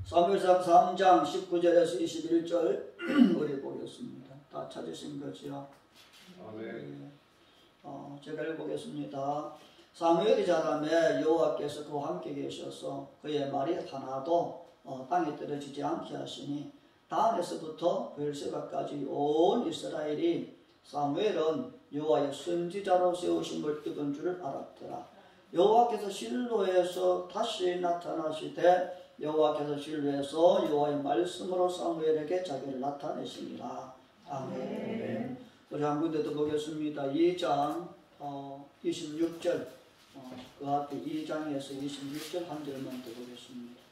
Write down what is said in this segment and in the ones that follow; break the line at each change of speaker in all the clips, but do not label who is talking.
사무엘상 3장 19절에서 21절 우리 보겠습니다. 다 찾으신 거지요?
아멘.
제가 읽어보겠습니다. 사무엘이 자라매 여호와께서 그와 함께 계셔서 그의 말이 하나도 땅에 떨어지지 않게 하시니 단에서부터 베르세바까지 온 이스라엘이 사무엘은 여호와의 선지자로 세우심을 입은 줄을 알았더라. 여호와께서 실로에서 다시 나타나시되 여호와께서 실로에서 여호와의 말씀으로 사무엘에게 자기를 나타내시니라. 아멘. 우리 한 군데 더 보겠습니다. 2장 26절 그 앞에 2장에서 26절 한 절만 더 보겠습니다.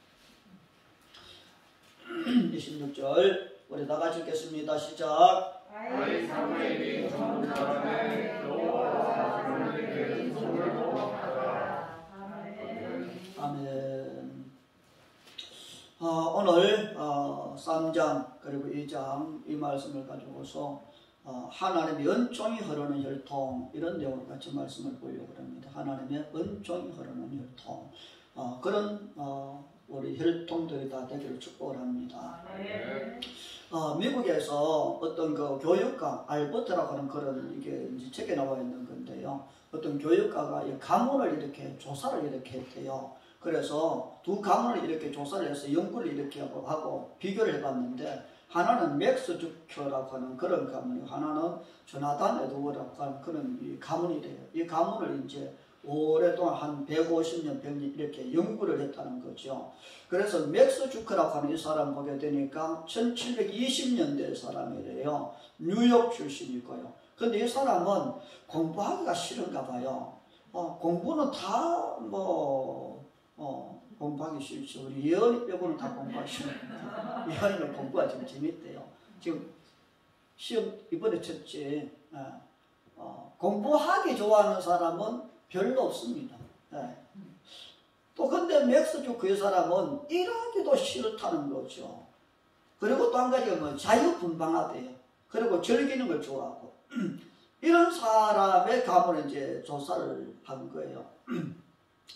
26절 우리 다 같이 읽겠습니다. 시작.
아이 사무엘이 전 사람의 여호와 사무엘에게 손을 보았더라.
아멘. 오늘 3장 그리고 2장 이 말씀을 가지고서 하나님의 은총이 흐르는 혈통 이런 내용을 같이 말씀을 보려고 합니다. 하나님의 은총이 흐르는 혈통 그런 우리 혈통들이 다 되기를 축복을 합니다. 미국에서 어떤 그 교육가 알버트라고 하는 그런 이게 이제 책에 나와 있는 건데요. 어떤 교육가가 이 가문을 이렇게 조사를 이렇게 했대요. 그래서 두 가문을 이렇게 조사를 해서 연구를 이렇게 하고 비교를 해봤는데 하나는 맥스 주커라고 하는 그런 가문이고 하나는 조나단 에드워드라고 하는 그런 이 가문이래요. 이 가문을 이제 오랫동안 한 150년, 100년 이렇게 연구를 했다는 거죠. 그래서 맥스 주커라고 하는 이 사람 보게 되니까 1720년대 사람이래요. 뉴욕 출신이고요. 근데 이 사람은 공부하기가 싫은가 봐요. 공부는 다 공부하기 싫죠. 우리 예언이 빼고는 다 공부하기 싫어요. 예언이는 공부가 좀 재밌대요. 지금 시험 이번에 쳤지. 공부하기 좋아하는 사람은 별로 없습니다. 또 근데 맥스 주커 이 사람은 일하기도 싫다는 거죠. 그리고 또 한 가지가 자유분방하대요. 그리고 즐기는 걸 좋아하고 이런 사람의 가문을 이제 조사를 한 거예요.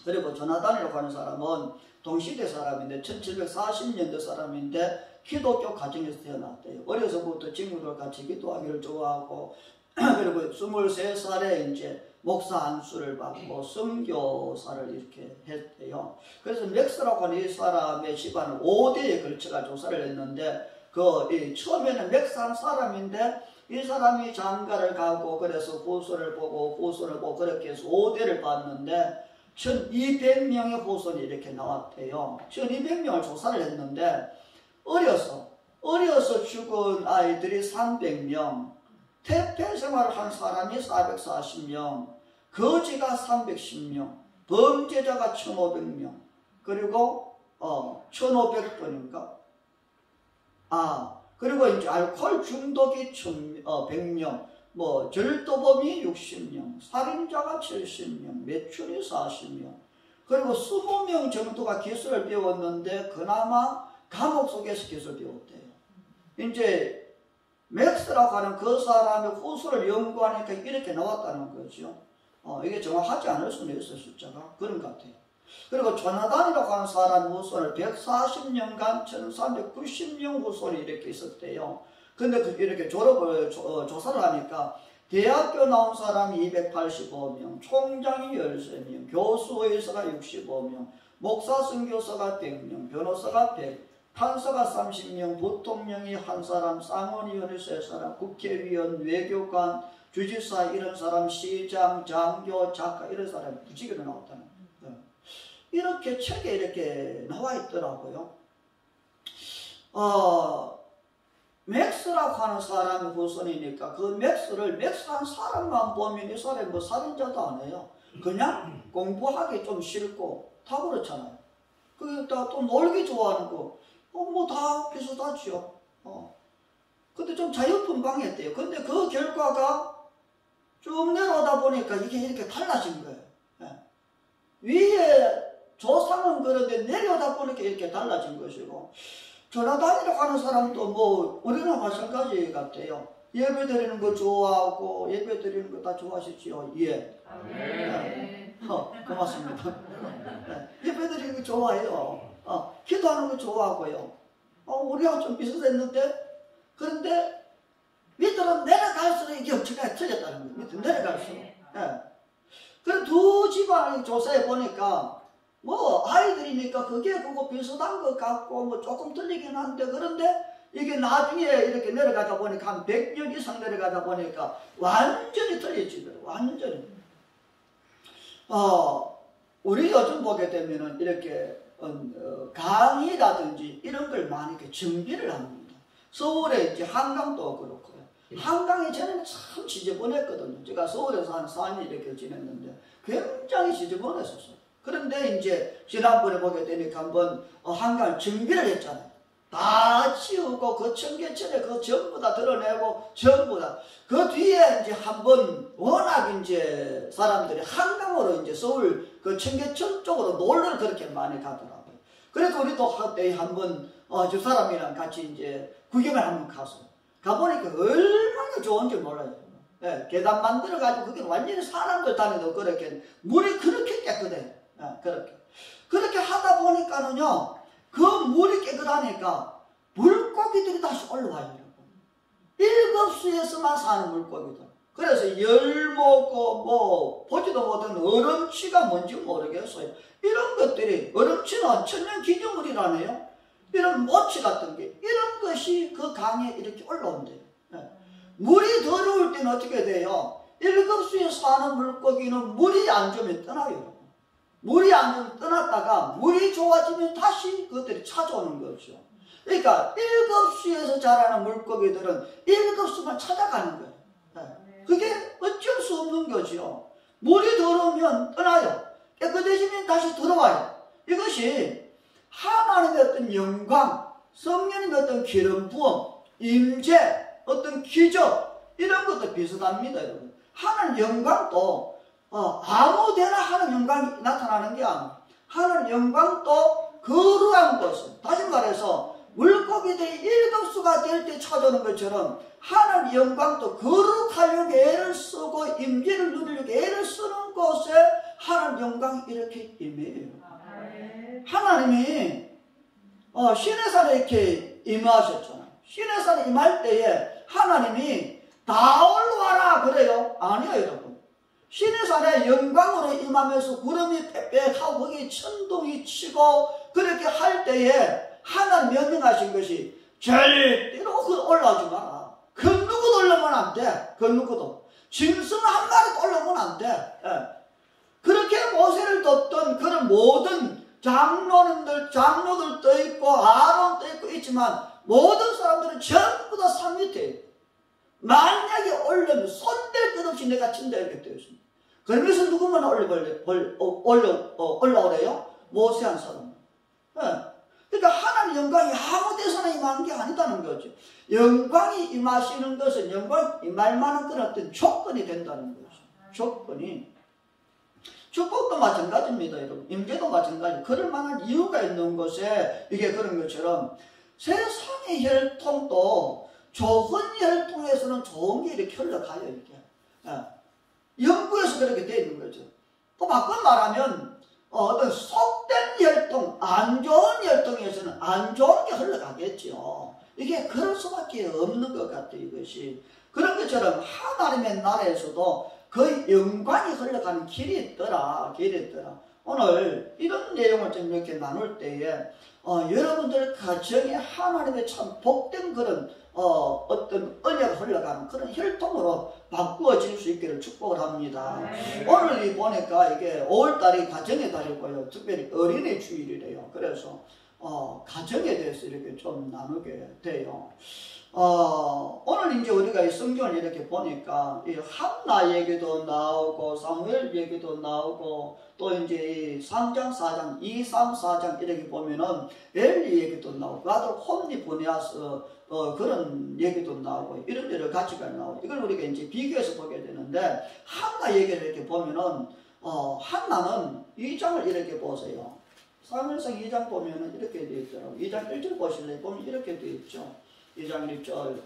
그리고 조나단이라고 하는 사람은 동시대 사람인데 1740년대 사람인데 기독교 가정에서 태어났대요. 어려서부터 친구들과 같이 기도하기를 좋아하고 그리고 23살에 이제 목사 안수를 받고 선교사를 이렇게 했대요. 그래서 맥스라고 하는 이 사람의 집안을 5대에 걸쳐가 조사를 했는데 처음에는 맥스 한 사람인데 이 사람이 장가를 가고 그래서 후손을 보고 그렇게 해서 5대를 봤는데 1200명의 후손이 이렇게 나왔대요. 1200명을 조사를 했는데 어려서 죽은 아이들이 300명, 태폐 생활을 한 사람이 440명, 거지가 310명, 범죄자가 1500명, 그리고 1500번인가? 그리고 이제 알코올 중독이 100명, 절도범이 60명, 살인자가 70명, 매출이 40명, 그리고 20명 정도가 기술을 배웠는데 그나마 감옥 속에서 기술 배웠대요. 이제 맥스라고 하는 그 사람의 후손을 연구하니까 이렇게 나왔다는 거죠. 이게 정확하지 않을 수는 있어요. 숫자가 그런 것 같아요. 그리고 조나단이라고 하는 사람 후손을 140년간 1390명 후손이 이렇게 있었대요. 근데 이렇게 졸업을 조사를 하니까 대학교 나온 사람이 285명, 총장이 13명, 교수의사가 65명, 목사 선교사가 100명, 변호사가 100, 판사가 30명, 부통령이 1사람, 상원의원이 3사람, 국회의원, 외교관, 주지사 이런 사람, 시장, 장교, 작가 이런 사람이 무지개로 나왔다는 거예요. 이렇게 책에 이렇게 나와 있더라고요. 맥스라고 하는 사람이 후손이니까 그 맥스 한 사람만 보면 이 사람이 살인자도 아니에요. 그냥 공부하기 좀 싫고 다 그렇잖아요. 또 놀기 좋아하는 거 다 비슷하죠. 근데 좀 자유분방했대요. 근데 그 결과가 쭉 내려오다 보니까 이게 이렇게 달라진 거예요. 위에 조상은 그런데 내려오다 보니까 이렇게 달라진 것이고 조나단이라고 하는 사람도 우리랑 마찬가지 같아요. 예배 드리는 거 좋아하고 예배 드리는 거 다 좋아하시지요? 예. 고맙습니다. 예배 드리는 거 좋아해요. 기도하는 내려가는 거 좋아하고요. 우리하고 좀 비슷했는데, 그런데 밑으로 내려갈수록 이게 엄청나게 틀렸다는 거예요. 밑으로 내려갈수록. 예. 그럼 두 집안이 조사해 보니까 뭐 아이들이니까 그게 그거 비슷한 것 같고 뭐 조금 틀리긴 한데, 그런데 이게 나중에 이렇게 내려가다 보니까 한 100년 이상 내려가다 보니까 완전히 틀려지더라고요. 완전히. 우리 요즘 보게 되면은 이렇게 강의라든지 이런 걸 많이 이렇게 준비를 합니다. 서울에 이제 한강도 그렇고요. 한강이 전에는 참 지저분했거든요. 제가 서울에서 한 4년 이렇게 지냈는데 굉장히 지저분했었어요. 그런데 이제 지난번에 보게 되니까 한번 한강 준비를 했잖아요. 다 치우고 그 청계천에 그 전부 다 드러내고 전부 다 그 뒤에 이제 한번 워낙 이제 사람들이 한강으로 이제 서울 그 청계천 쪽으로 놀러를 그렇게 많이 가더라고요. 그래서 우리도 한때 한번 저 사람이랑 같이 이제 구경을 한번 가보니까 얼마나 좋은지 몰라요. 예, 계단 만들어가지고 그게 완전히 사람들 다니도 그렇게 물이 그렇게 깨끗해요. 예, 그렇게 하다 보니까는요, 그 물이 깨끗하니까 물고기들이 다시 올라와요. 일급수에서만 사는 물고기들. 그래서 열 먹고 뭐 보지도 못한 얼음치가 뭔지 모르겠어요. 이런 것들이, 얼음치는 천년 기념물이라네요. 이런 모치 같은 게, 이런 것이 그 강에 이렇게 올라온대요. 네. 물이 더러울 때는 어떻게 돼요? 일급수에 사는 물고기는 물이 안 좋으면 떠나요. 물이 안 좋으면 떠났다가 물이 좋아지면 다시 그것들이 찾아오는 거죠. 그러니까 1급수에서 자라는 물고기들은 1급수만 찾아가는 거예요. 네. 그게 어쩔 수 없는 거죠. 물이 더러우면 떠나요. 깨끗해지면 다시 들어와요. 이것이 하나님의 어떤 영광, 성령님의 어떤 기름 부음, 임재, 어떤 기적, 이런 것도 비슷합니다, 여러분. 하나님 영광도 아무 데나 하나님 영광이 나타나는 게 아니에요. 하나님 영광도 거룩한 곳은, 다시 말해서 물고기들이 1급수가 될 때 찾아오는 것처럼 하나님 영광도 거룩하려고 애를 쓰고 임재를 누리려고 애를 쓰는 곳에 하나님 영광이 이렇게 임해요. 하나님이 시내산에 이렇게 임하셨잖아요. 시내산에 임할 때에 하나님이 다 올라와라 그래요? 아니요, 여러분. 시내산에 영광으로 임하면서 구름이 빽빽하고 거기 천둥이 치고 그렇게 할 때에 하나님 명령하신 것이 절대로 올라오지 마라. 그 누구도 올라오면 안 돼. 그 누구도. 짐승 한 마리도 올라오면 안 돼. 예. 그렇게 모세를 뒀던 그런 모든 장로들 떠 있고 아론 떠 있고 있지만 모든 사람들은 전부 다 산 밑에 만약에 올려면 손댈 것 없이 내가 친다 이렇게 되어 있습니다. 그러면서 누구만 올라오래요? 모세한 사람. 예. 그러니까 하나님 영광이 아무 데서나 임하는 게 아니다는 거죠. 영광이 임하시는 것은 영광이 임할 만한 그런 어떤 조건이 된다는 거죠. 조건이. 축복도 마찬가지입니다, 여러분. 임재도 마찬가지. 그럴 만한 이유가 있는 곳에 이게 그런 것처럼 세상의 혈통도 좋은 혈통에서는 좋은 게 이렇게 흘러가요, 이렇게. 연구에서 그렇게 되어 있는 거죠. 또 바꿔 말하면 어떤 속된 혈통, 안 좋은 혈통에서는 안 좋은 게 흘러가겠죠. 이게 그럴 수밖에 없는 것 같아요, 이것이. 그런 것처럼 하나님의 나라에서도 그 영광이 흘러가는 길이 있더라. 오늘 이런 내용을 좀 이렇게 나눌 때에 여러분들 가정에 하나님의 참 복된 그런 어떤 은혜가 흘러가는 그런 혈통으로 바꾸어질 수 있기를 축복을 합니다. 오늘 보니까 이게 5월달이 가정의 달이고요. 특별히 어린이 주일이래요. 그래서 가정에 대해서 이렇게 좀 나누게 돼요. 오늘 이제 우리가 이 성경을 이렇게 보니까 이 한나 얘기도 나오고 사무엘 얘기도 나오고 또 이제 이 3장 4장 2, 3, 4장 이렇게 보면은 엘리 얘기도 나오고 아들 홈리 보내와서 그런 얘기도 나오고 이런 여러 가지가 나오고 이걸 우리가 이제 비교해서 보게 되는데 한나 얘기를 이렇게 보면은 한나는 2장을 이렇게 보세요. 사무엘상 2장 보면은 이렇게 되어 있더라고요. 2장 1절 보실래요? 보면 이렇게 되어 있죠. 2장 1절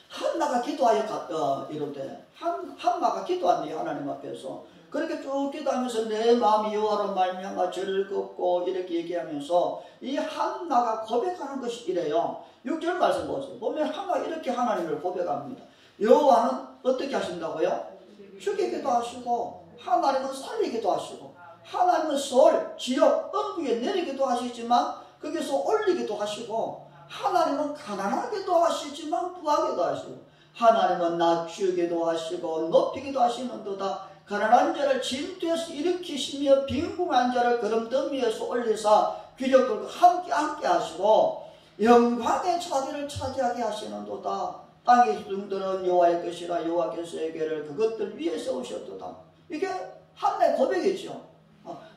한나가 기도하여 이럴 때 한나가 기도한대요. 하나님 앞에서 그렇게 쭉 기도하면서 내 마음이 여호와로 말미암아 즐겁고 이렇게 얘기하면서 이 한나가 고백하는 것이 이래요. 6절 말씀 보세요. 보면 한나가 이렇게 하나님을 고백합니다. 여호와는 어떻게 하신다고요? 죽이기도 하시고 하나님은 살리기도 하시고 하나님은 서울, 지옥, 음부에 내리기도 하시지만 거기서 올리기도 하시고 하나님은 가난하게도 하시지만 부하게도 하시고 하나님은 낮추기도 하시고 높이기도 하시는도다. 가난한 자를 진토에서 일으키시며 빈궁한 자를 거름더미에서 올리사 귀족들과 함께 하시고 영광의 자리를 차지하게 하시는도다. 땅의 기둥들은 여호와의 것이라 여호와께서 에게를 그것들 위에 세우셨도다. 이게 한나의 고백이죠.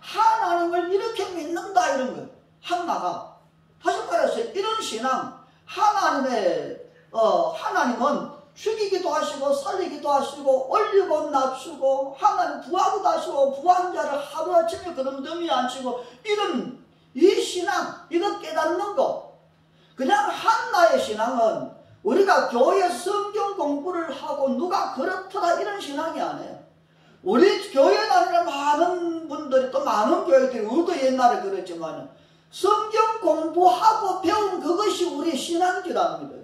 하나님을 이렇게 믿는다 이런 거예요. 한나가 다시 말해서 이런 신앙, 하나님은 죽이기도 하시고 살리기도 하시고 올리고 낮추고 하나님 부하기도 하시고 부한 자를 하루아침에 거름더미에 앉히고 이런 이 신앙, 이거 깨닫는 거. 그냥 한나의 신앙은 우리가 교회 성경 공부를 하고 누가 그렇더라 이런 신앙이 아니에요. 우리 교회 다니는 많은 분들이 또 많은 교회들이 우리도 옛날에 그랬지만 성경 공부하고 배운 그것이 우리 신앙인 줄 압니다.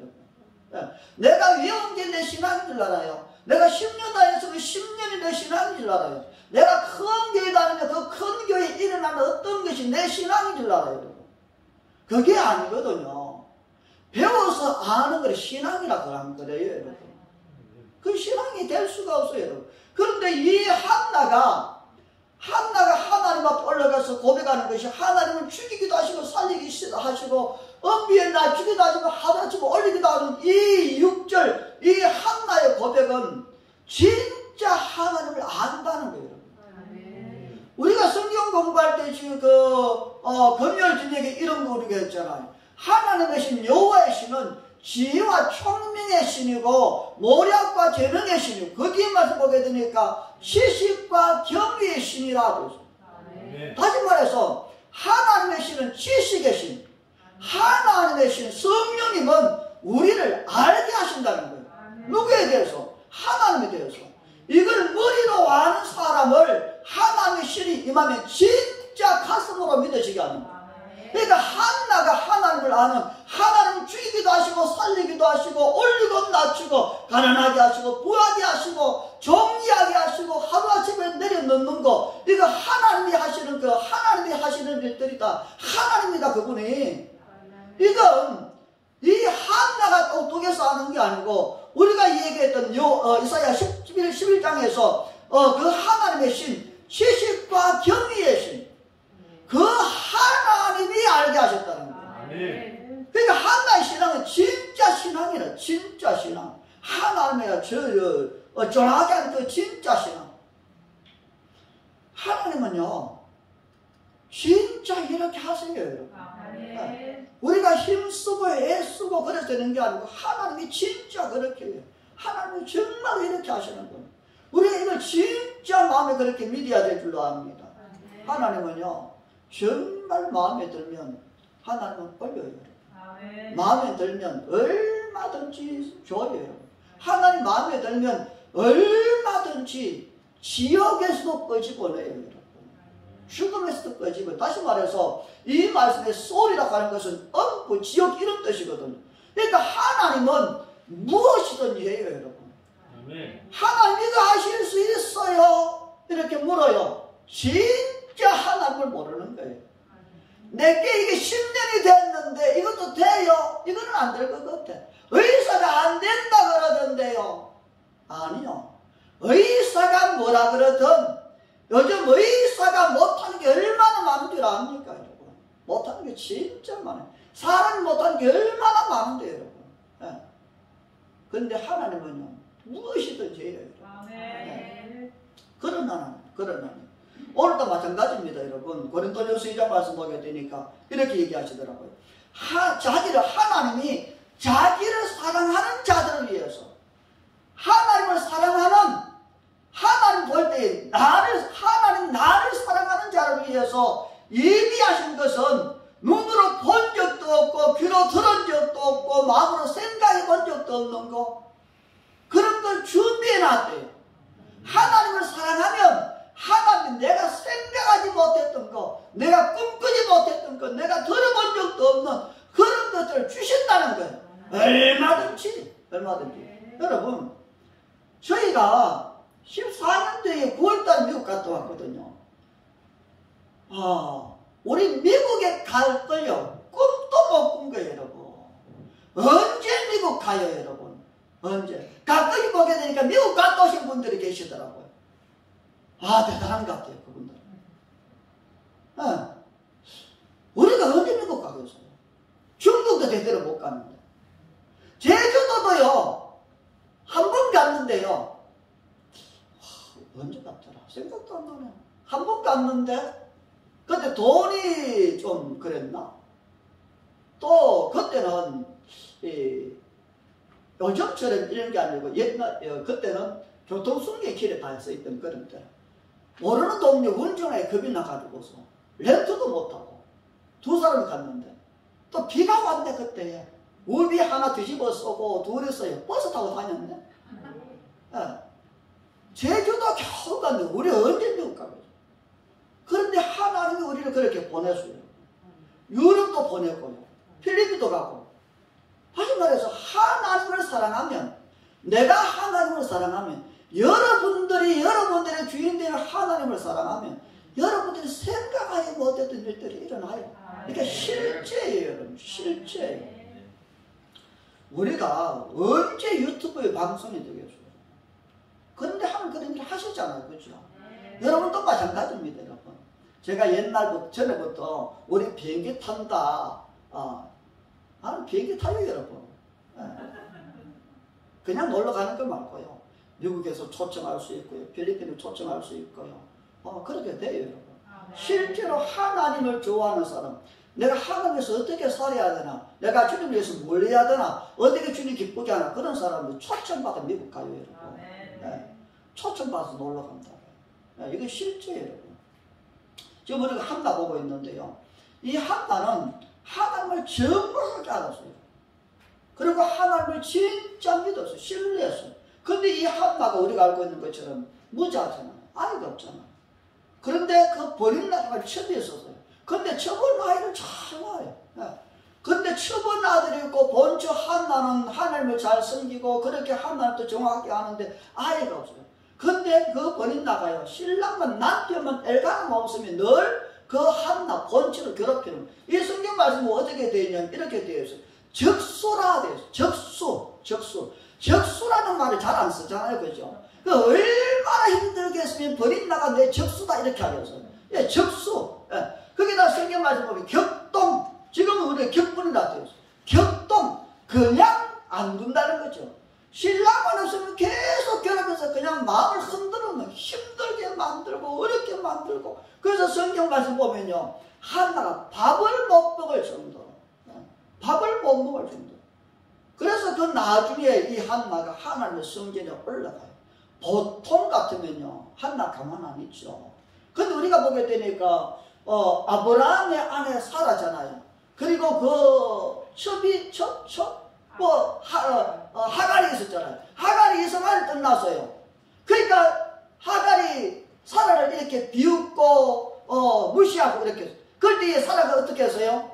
내가 외운 게 내 신앙인 줄 알아요. 내가 10년 다녀서 그 10년이 내 신앙인 줄 알아요. 내가 큰 교회 다니면 그 큰 교회에 일어나는 어떤 것이 내 신앙인 줄 알아요. 그게 아니거든요. 배워서 아는 걸 신앙이라고 하는 거예요, 여러분. 그 신앙이 될 수가 없어요, 여러분. 그런데 이 한나가 하나님 앞에 올라가서 고백하는 것이 하나님을 죽이기도 하시고 살리기도 하시고 음부에 낮추기도 하시고 하다치고 올리기도 하는 이 6절 이 한나의 고백은 진짜 하나님을 안다는 거예요. 우리가 성경 공부할 때 지금 금요일 저녁에 이런 거 우리가 했잖아요. 하나님의 신 여호와의 신은 지혜와 총명의 신이고 모략과 재능의 신이고 거기에 말씀 보게 되니까 지식과 경의의 신이라고 했어요. 다시 말해서 하나님의 신은 지식의 신, 하나님의 신 성령님은 우리를 알게 하신다는 거예요. 누구에 대해서? 하나님에 대해서. 이걸 머리로 아는 사람을 하나님의 신이 임하면 진짜 가슴으로 믿어지게 합니다. 그러니까 한나가 하나님을 아는 하나님 죽이기도 하시고 살리기도 하시고 올리고 낮추고 가난하게 하시고 부하게 하시고 정리하게 하시고 하루아침에 내려놓는 거 이거 하나님이 하시는 일들이다. 하나님이다 그분이. 이건 이 한나가 똑똑해서 하는 게 아니고 우리가 얘기했던 이사야 11장에서 그 하나님의 신 지식과 경의의 신 그 하나님이 알게 하셨다는 거예요. 그러니까 한나의 신앙은 진짜 신앙이라 진짜 신앙. 하나님의 전하게 하는 그 진짜 신앙. 하나님은요 진짜 이렇게 하세요, 여러분. 우리가 힘쓰고 애쓰고 그래서 되는 게 아니고 하나님이 진짜 그렇게 해요. 하나님이 정말 이렇게 하시는 거예요. 우리가 이걸 진짜 마음에 그렇게 믿어야 될 줄로 압니다. 하나님은요 정말 마음에 들면 하나님은 끌려요. 마음에 들면 얼마든지 줘요. 하나님 마음에 들면 얼마든지 지옥에서도 꺼집어내요. 죽음에서도 꺼집어요. 다시 말해서 이 말씀의 소리라고 하는 것은 음부, 지옥 이런 뜻이거든요. 그러니까 하나님은 무엇이든지 해요, 여러분. 하나님 이거 하실 수 있어요? 이렇게 물어요. 진짜 하나님을 모르는 거예요. 내게 이게 10년이 됐는데 이것도 돼요? 이거는 안 될 것 같아. 의사가 안 된다 그러던데요. 아니요. 의사가 뭐라 그러든 요즘 의사가 못하는 게 얼마나 많은 줄 압니까, 여러분? 못하는 게 진짜 많아요. 사람이 못하는 게 얼마나 많은데, 여러분. 네. 그런데 하나님은요, 무엇이든지 해요. 네. 그런 하나님. 오늘도 마찬가지입니다, 여러분. 고린도전서 2장 말씀 보게 되니까 이렇게 얘기하시더라고요. 하나님이 자기를 사랑하는 자들을 위해서 하나님을 사랑하는 하나님 볼 때 하나님 나를 사랑하는 자를 위해서 예비하신 것은 눈으로 본 적도 없고 귀로 들은 적도 없고 마음으로 생각해 본 적도 없는 거 그런 걸 준비해 놨대요. 하나님을 사랑하면 하나님 내가 생각하지 못했던 거, 내가 꿈꾸지 못했던 거, 내가 들어본 적도 없는 그런 것들을 주신다는 거예요. 얼마든지. 여러분, 저희가 14년도에 9월달 미국 갔다 왔거든요. 우리 미국에 갈 걸요. 꿈도 못 꾼 거예요, 여러분. 언제 미국 가요, 여러분? 언제? 가끔이 보게 되니까 미국 갔다 오신 분들이 계시더라고요. 대단한 것 같아요, 그분들. 우리가 언제 미국 가겠어요? 중국도 제대로 못 갔는데. 제주도도요, 한 번 갔는데요. 언제 갔더라? 생각도 안 나네. 한 번 갔는데, 그때 돈이 좀 그랬나? 또, 그때는, 요즘처럼 이런 게 아니고, 그때는 교통순계 길에 다 써있던 그런 때. 모르는 동네 운전에 겁이 나가지고서, 렌트도 못하고, 두 사람이 갔는데, 또 비가 왔네, 그때. 우비 하나 뒤집어 쓰고, 둘이서요, 버스 타고 다녔네. 제주도 겨우 갔는데, 우리 언제 미국 가겠어? 그런데 하나님이 우리를 그렇게 보냈어요. 유럽도 보냈고요. 필리핀도 가고. 다시 말해서 하나님을 사랑하면, 내가 하나님을 사랑하면, 여러분들의 주인되는 하나님을 사랑하면 여러분들이 생각하지 못했던 일들이 일어나요. 그러니까 실제예요, 여러분. 실제예요. 우리가 언제 유튜브에 방송이 되겠어요? 그런데 하는 그런 일을 하시잖아요. 그렇죠? 여러분도 마찬가지입니다, 여러분. 제가 전에부터 우리 비행기 탄다. 나는 비행기 타요, 여러분. 그냥 놀러 가는 거 말고요. 미국에서 초청할 수 있고요. 필리핀에 초청할 수 있고요. 그렇게 돼요, 여러분. 실제로 하나님을 좋아하는 사람, 내가 하나님에서 어떻게 살아야 되나, 내가 주님 위해서 뭘 해야 되나, 어떻게 주님 기쁘게 하나, 그런 사람들 초청받아 미국 가요, 여러분. 초청받아서 놀러 간다. 이게 실제예요, 여러분. 지금 우리가 한나 보고 있는데요. 이 한나는 하나님을 정확하게 알았어요. 그리고 하나님을 진짜 믿었어요. 신뢰했어요. 근데 이 한나가 우리가 알고 있는 것처럼 무자잖아요. 아이가 없잖아요. 그런데 그 버린 아이를 처비했었어요. 근데 처본 아이를 잘 낳아요. 근데 처본 아들이 있고 본처 한나는 하나님을 잘 섬기고 그렇게 하나님도 정확하게 아는데 아이가 없어요. 근데 그 버린 나가요. 신랑만 남편만 엘가나 없으면 늘 그 한나 본처를 괴롭히는. 이 성경 말씀은 어떻게 되어 있냐면 이렇게 되어 있어요. 적수라 되어 있어요. 적수라는 말을 잘 안 쓰잖아요. 그죠? 얼마나 힘들겠으면 버린 나가 내 적수다 이렇게 하겠어요. 적수. 거기다 성경 말씀 보면 격동. 지금은 우리가 격분이라 되어 있어요. 격동. 그냥 안 둔다는 거죠. 신랑만 없으면 계속 괴롭혀서 그냥 마음을 흔들면 힘들게 만들고 어렵게 만들고. 그래서 성경 말씀 보면요. 한나가 밥을 못 먹을 정도로. 밥을 못 먹을 정도로. 그래서 그 나중에 이 한나가 하나님의 성전에 올라가요. 보통 같으면요. 한나 가만 안 있죠. 근데 우리가 보게 되니까 아브라함의 아내 사라잖아요. 그리고 그 하갈이 있었잖아요. 하갈이 이스마엘 끝났어요. 그러니까 하갈이 사라를 이렇게 비웃고 무시하고 이렇게 했어요. 그때 사라가 어떻게 했어요?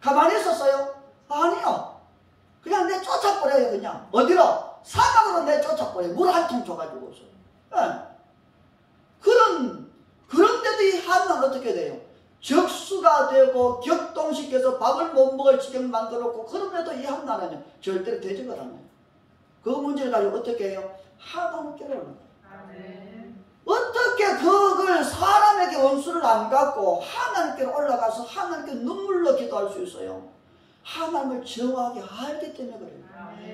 가만히 있었어요? 아니요. 그냥 내 쫓아버려요. 그냥 어디로? 사막으로 내 쫓아버려요. 물 한 통 줘가지고서. 그런데도 이 한나는 어떻게 돼요? 적수가 되고 격동시켜서 밥을 못 먹을 지경 만들었고, 그럼에도 이 한나는요 절대로 대적을 안 해요. 그 문제를 가지고 어떻게 해요? 하나님께로 올라가요. 어떻게 그걸 사람에게 원수를 안 갖고 하나님께로 올라가서 하나님께 눈물로 기도할 수 있어요? 하나님을 정확하게 알기 때문에 그래요.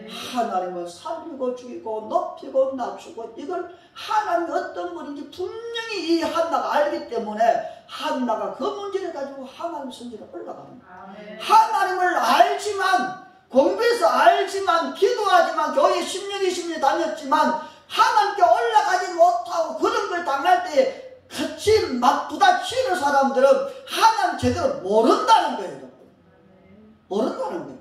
하나님을 살리고 죽이고 높이고 낮추고 이걸 하나님이 어떤 분인지 분명히 이 한나가 알기 때문에 한나가 그 문제를 가지고 하나님 성전에 올라가는 거예요. 하나님을 알지만, 공부해서 알지만, 기도하지만, 교회 10년 20년 다녔지만 하나님께 올라가지 못하고 그런 걸 당할 때 같이 막 부딪히는 사람들은 하나님 제대로 모른다는 거예요. 모른다는 거예요.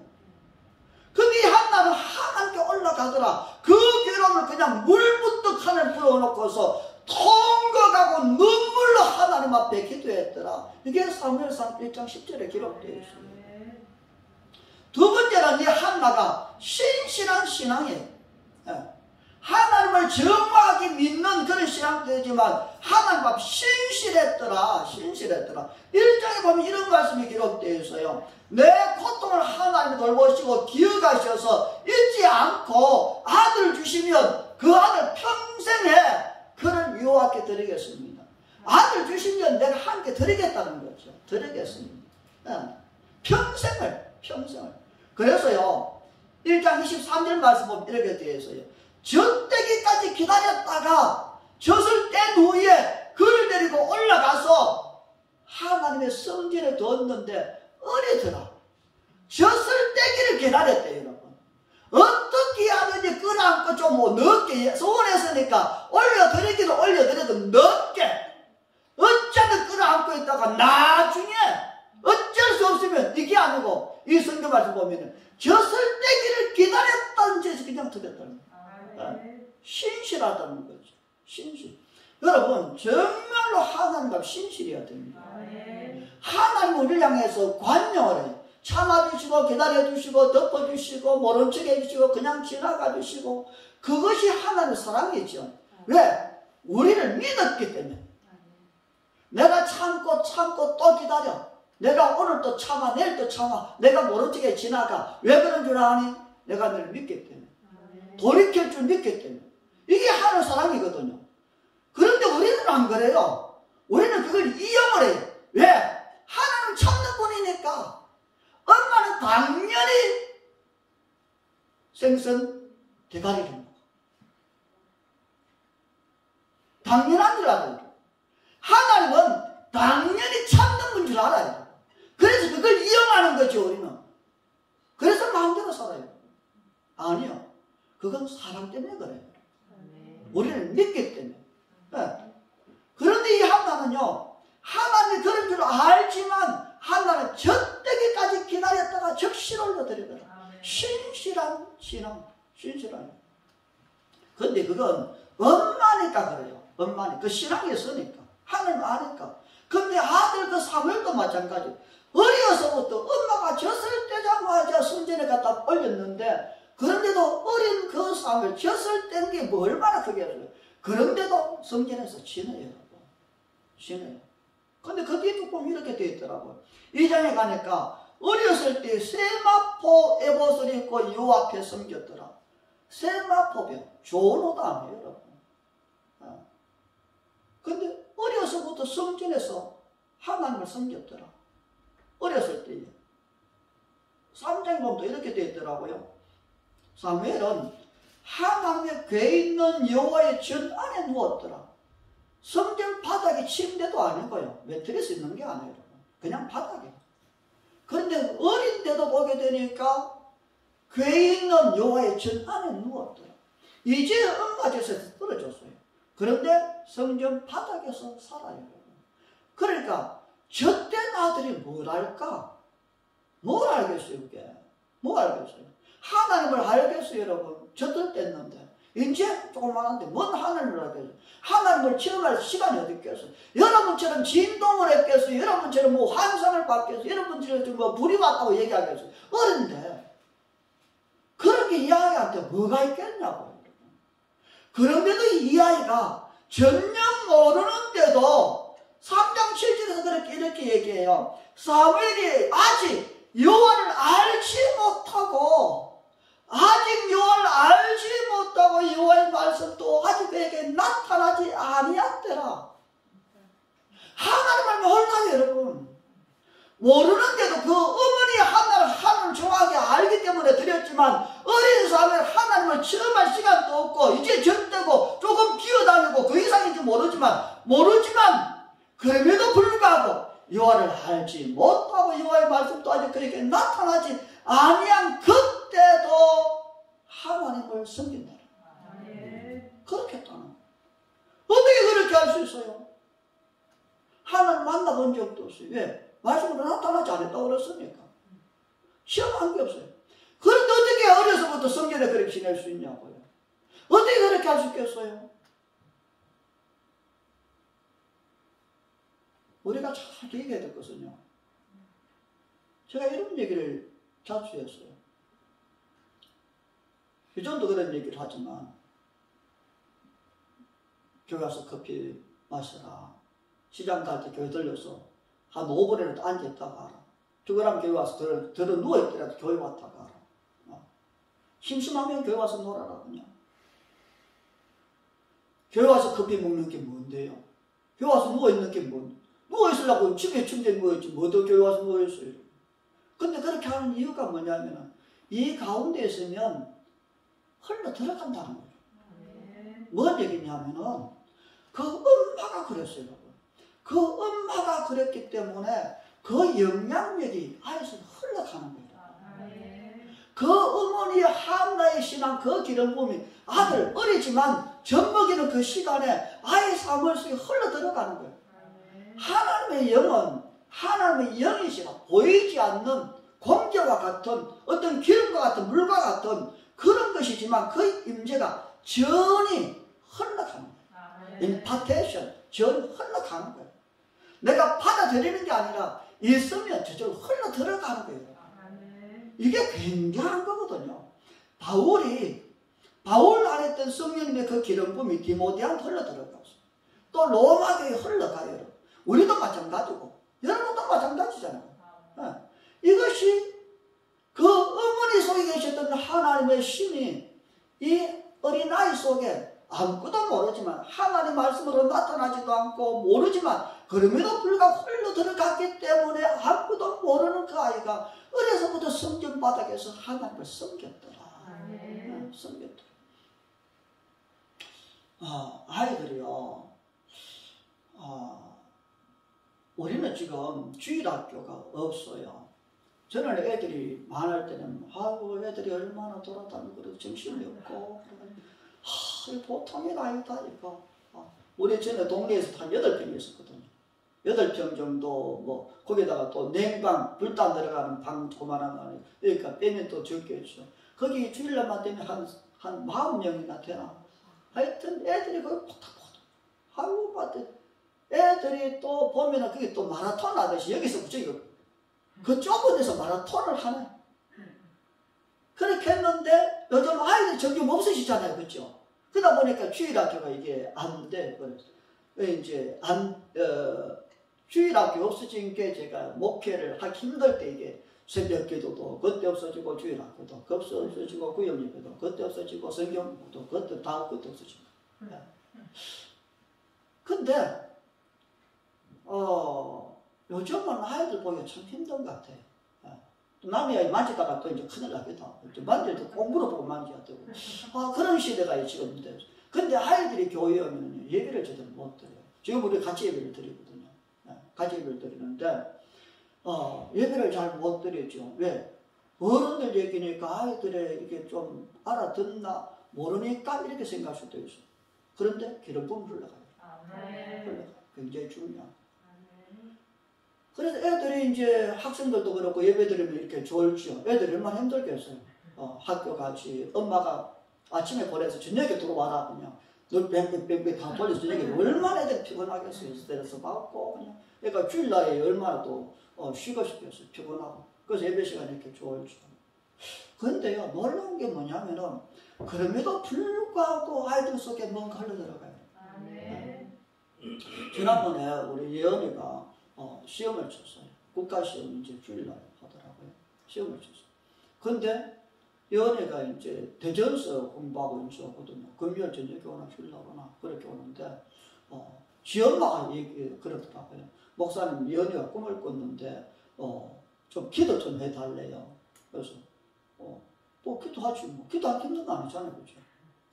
근데 이 한나는 하나님께 올라가더라. 그 괴로움을 그냥 물부터 칸을 부어놓고서 통거가고 하고 눈물로 하나님 앞에 기도했더라. 이게 사무엘상 1장 10절에 기록되어 있습니다. 두 번째는 이 한나가 신실한 신앙이에요. 하나님을 정확하게 믿는 그런 신앙되지만 하나님 앞 신실했더라. 1장에 보면 이런 말씀이 기록되어 있어요. 내 고통을 하나님이 돌보시고 기억하셔서 잊지 않고 아들을 주시면 그 아들 평생에 그를 여호와께 드리겠습니다. 아들 주시면 내가 함께 드리겠다는 거죠. 드리겠습니다. 평생을. 그래서요 1장 23절 말씀 보면 이렇게 되어 있어요. 젖되기까지 기다렸다가 젖을 뗀 후에 그를 데리고 올라가서 하나님의 성전에 뒀는데 어리더라. 젖을 떼기를 기다렸대요, 여러분. 어떻게 하든지 끌어안고 좀 늦게 소원했으니까 올려드려도 늦게 어쩌면 끌어안고 있다가 나중에 어쩔 수 없으면 이게 아니고 이 성경 말씀 보면은 젖을 떼기를 기다렸다는 뜻이 그냥 들었다는 거예요. 신실하다는 거죠. 신실. 여러분 정말로 하나님 앞 신실해야 됩니다. 하나님 우리를 향해서 관용을 해요. 참아주시고 기다려주시고 덮어주시고 모른 척 해주시고 그냥 지나가주시고 그것이 하나님의 사랑이죠. 왜? 우리를 믿었기 때문에. 내가 참고 또 기다려. 내가 오늘 또 참아 내일 또 참아. 내가 모른 척에 지나가. 왜 그런 줄 아니? 내가 너를 믿기 때문에. 돌이킬 줄 믿기 때문에. 이게 하나님의 사랑이거든요. 그런데 우리는 안 그래요. 우리는 그걸 이용을 해요. 왜? 하나님 참는 분이니까 엄마는 당연히 생선 대가리를 먹어. 당연한 줄 알아요. 하나님은 당연히 참는 분인 줄 알아요. 그래서 그걸 이용하는 거죠, 우리는. 그래서 마음대로 살아요. 아니요. 그건 사랑 때문에 그래요. 우리를 믿기 때문에. 네. 그런데 이 한나는요, 하나님이 그런 줄 알지만, 한나는 젖되기까지 기다렸다가 적실 올려드리더라. 신실한 신앙, 신실한. 근데 그건 엄마니까 그래요. 엄마니. 그 신앙이 있으니까. 하나님 아니까. 근데 아들 그 사무엘도 마찬가지. 어려서부터 엄마가 젖을 떼자마자 성전에 갖다 올렸는데, 그런데도 어린 그 사무엘 젖을 뗀 게 뭐 얼마나 크게 했어요. 그런데도 성전에서 지내요. 지내요. 근데 그 뒤에 조금 이렇게 되어 있더라고요. 2장에 가니까 어렸을 때 세마포 에봇을 입고 요 앞에 섬겼더라. 세마포병. 좋은 옷 아니에요, 여러분. 근데 어려서부터 성전에서 하나님을 섬겼더라. 어렸을 때에. 3장에 보면 또 이렇게 되어 있더라고요. 사무엘은 하나님의 궤 있는 여호와의 전 안에 누웠더라. 성전 바닥이 침대도 아니고요. 매트리스 있는 게 아니에요. 그냥 바닥에. 그런데 어린데도 보게 되니까 궤 있는 여호와의 전 안에 누웠더라. 이제 엄마 젖에서 떨어졌어요. 그런데 성전 바닥에서 살아요. 그러니까 젖된 아들이 뭘 알까? 뭘 알겠어요, 그게? 뭘 알겠어요? 하나님을 알겠어요, 여러분. 젖을 뗐는데. 이제 조그만한데 뭔 하나님을 알겠어요? 하나님을 체험할 시간이 어디 있겠어요? 여러분처럼 진동을 했겠어요? 여러분처럼 뭐 환상을 받겠어요? 여러분처럼 뭐 불이 왔다고 얘기하겠어요? 어른데 그렇게 이 아이한테 뭐가 있겠냐고요. 그런데도 이 아이가 전혀 모르는데도 3장 7절에서 그렇게 이렇게 얘기해요. 사무엘이 아직 여호와를 알지 못하고 여호와의 말씀도 아직 그에게 나타나지 아니었더라. 하나님을 몰라요, 여러분. 모르는데도 그 어머니 하나님을 정확하게 알기 때문에 드렸지만 어린 사무엘 하나님을 체험할 시간도 없고 이제 젖되고 조금 기어다니고 그 이상인지 모르지만 그럼에도 불구하고 여호와를 알지 못하고 여호와의 말씀도 아직 그에게 나타나지 아니한 그때도 하나님을 섬긴다. 그렇게 했다는. 어떻게 그렇게 할 수 있어요? 하나님 만나본 적도 없어요. 왜? 말씀으로 나타나지 않았다고 그랬으니까. 시험한 게 없어요. 그런데 어떻게 어려서부터 성전에 그렇게 지낼 수 있냐고요. 어떻게 그렇게 할 수 있겠어요? 우리가 잘 얘기해야 되거든요. 제가 이런 얘기를 자주 했어요. 요즘도 그런 얘기를 하지만 교회 와서 커피 마셔라. 시장 갈 때 교회 들려서 한 5분이라도 앉아있다가 가라. 그거라면 교회 와서 들어 누워있더라도 교회 왔다가 가라. 심심하면 교회 와서 놀아라 그냥. 교회 와서 커피 먹는 게 뭔데요? 교회 와서 누워있는 게 뭔데? 누워있으려고 집에 침대에 누워있지 뭐더 교회 와서 누워있어요. 근데 그렇게 하는 이유가 뭐냐면 이 가운데 있으면 흘러 들어간다는 거죠. 뭔 얘기냐면은 그 엄마가 그랬어요. 그 엄마가 그랬기 때문에 그 영향력이 아이에서 흘러가는 거예요. 그 어머니의 한나의 신앙, 그 기름 부음이 아들 어리지만 젖먹이는 그 시간에 아이의 삶을 속에 흘러 들어가는 거예요. 하나님의 영은 하나님의 영이시라 보이지 않는 공기와 같은 어떤 기름과 같은 물과 같은 그런 것이지만 그 임재가 전이 흘러가는 거예요. 임파테이션, 전이 흘러가는 거예요. 내가 받아들이는 게 아니라 있으면 저절로 흘러 들어가는 거예요. 이게 굉장한 거거든요. 바울 안에 있던 성령님의 그 기름 부음이 디모데한테 흘러 들어갔어. 또 로마교에 흘러가요. 우리도 마찬가지고 여러분도 마찬가지잖아요. 이것이 그 어머니 속에 계셨던 하나님의 신이 이 어린아이 속에 아무것도 모르지만 하나님 말씀으로 나타나지도 않고 모르지만 그럼에도 불구하고 흘러 들어갔기 때문에 아무것도 모르는 그 아이가 어려서부터 성전 바닥에서 하나님을 섬겼더라. 섬겼더라. 아이들이요. 우리는 지금 주일학교가 없어요. 저는 애들이 많을 때는 아이고 애들이 얼마나 돌아다니고 그래도 정신이 없고 보통이 아니다 이거. 우리 전에 동네에서 한 8평이 있었거든요. 8평 정도 뭐 거기다가 또 냉방 불단 들어가는 방 조만한 거 그러니까 빼면 또 적겠죠. 거기 주일날만 되면 한 40명이나 되나. 하여튼 애들이 거기 포탁포탁 아이고 맞대. 애들이 또 보면은 그게 또 마라톤 하듯이 여기서부터 저기 그 좁은 데서 마라톤을 하네. 그렇게 했는데 요즘 아이들 점점 없으시잖아요. 그렇죠? 그러다 보니까 주일학교가 이게 안 돼. 그래서 이제 주일학교 없어진 게 제가 목회를 하기 힘들 때 이게 새벽 기도도 그때 없어지고 주일학교도 그때 없어지고 구역예배도 그때 없어지고 성경도 그때 다 그때 없어지고. 근데 요즘은 아이들 보기가 참 힘든 것 같아요. 남의 아이 만지다가 또 이제 큰일 나겠다. 만질 때 꼭 물어보고 만져야 되고. 그런 시대가 지금 돼. 근데 아이들이 교회에 오면 예배를 제대로 못 드려요. 지금 우리 같이 예배를 드리거든요. 같이 예배를 드리는데, 예배를 잘 못 드리죠. 왜? 어른들 얘기니까 아이들이 이렇게 좀 알아듣나 모르니까 이렇게 생각할 수도 있어. 그런데 기름 부음 흘러가요. 흘러가요. 굉장히 중요한. 그래서 애들이 이제 학생들도 그렇고 예배 드리면 이렇게 졸죠. 애들이 얼마나 힘들겠어요. 학교 같이 엄마가 아침에 보내서 저녁에 들어와라 그냥 널 뺑뺑뺑뺑 다 돌려서 저녁에 얼마나 애들 피곤하겠어요. 스트레스 받고 그냥. 그러니까 주일날에 얼마나 또 쉬고 싶겠어요. 피곤하고. 그래서 예배 시간에 이렇게 졸죠. 그런데요 놀라운 게 뭐냐면은 그럼에도 불구하고 아이들 속에 뭔가 흘러들어가요. 지난번에 우리 예언이가 시험을 쳤어요. 국가시험 이제 주일날 하더라고요. 시험을 쳤어요. 근데 예언이가 이제 대전서 공부하고 있었거든요. 금요일 저녁에 오나 주일날 오나 그렇게 오는데 지 엄마가 그러더라고요. 목사님 예언이가 꿈을 꿨는데 좀 기도 좀 해달래요. 그래서 뭐 기도하지 뭐 기도하기 힘든 거 아니잖아요. 그렇죠?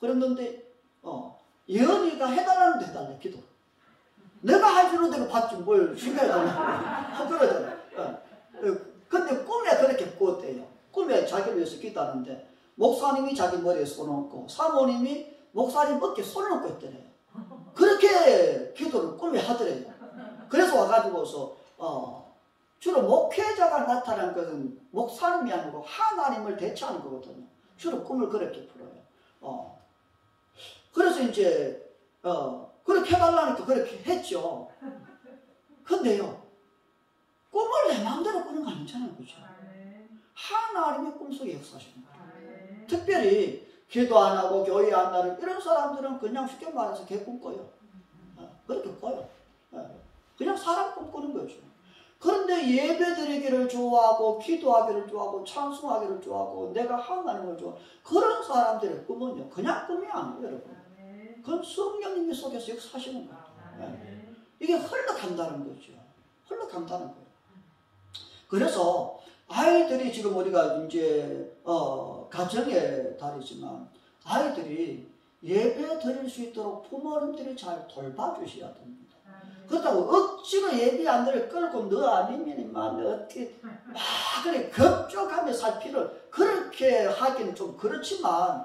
그랬는데 예언이가 해달라는 데 해달래 기도. 내가 해주는 대로 받지 뭘 시켜야 그러잖아. 근데 꿈에 그렇게 꿨대요. 꿈에 자기를 위해서 기도하는데 목사님이 자기 머리에 손을 얹고 사모님이 목사님 어깨에 손을 얹고 있더래요. 그렇게 기도를 꿈에 하더래요. 그래서 와가지고서 주로 목회자가 나타난 것은 목사님이 아니고 하나님을 대체하는 거거든요. 주로 꿈을 그렇게 풀어요. 그래서 이제 그렇게 해달라니까 그렇게 했죠. 근데요, 꿈을 내 마음대로 꾸는 거 아니잖아요. 그죠? 하나님의 꿈속에 역사하시는 거예요. 특별히 기도 안 하고 교회 안 나를 이런 사람들은 그냥 쉽게 말해서 개꿈 꿔요. 그렇게 꿔요. 그냥 사람 꿈꾸는 거죠. 그런데 예배 드리기를 좋아하고 기도하기를 좋아하고 찬송하기를 좋아하고 내가 하나님을 좋아하고 그런 사람들의 꿈은요, 그냥 꿈이 아니에요, 여러분. 그건 성령님이 속에서 역사하시는 거예요. 이게 흘러간다는 거죠. 흘러간다는 거예요. 그래서 아이들이 지금 우리가 이제 가정의 달이지만 아이들이 예배 드릴 수 있도록 부모님들이 잘 돌봐주셔야 됩니다. 그렇다고 억지로 예배 안 드릴 끌고 너 아니면 임마 너 어떻게 막 그래 급족하며 살 필요를 그렇게 하기는 좀 그렇지만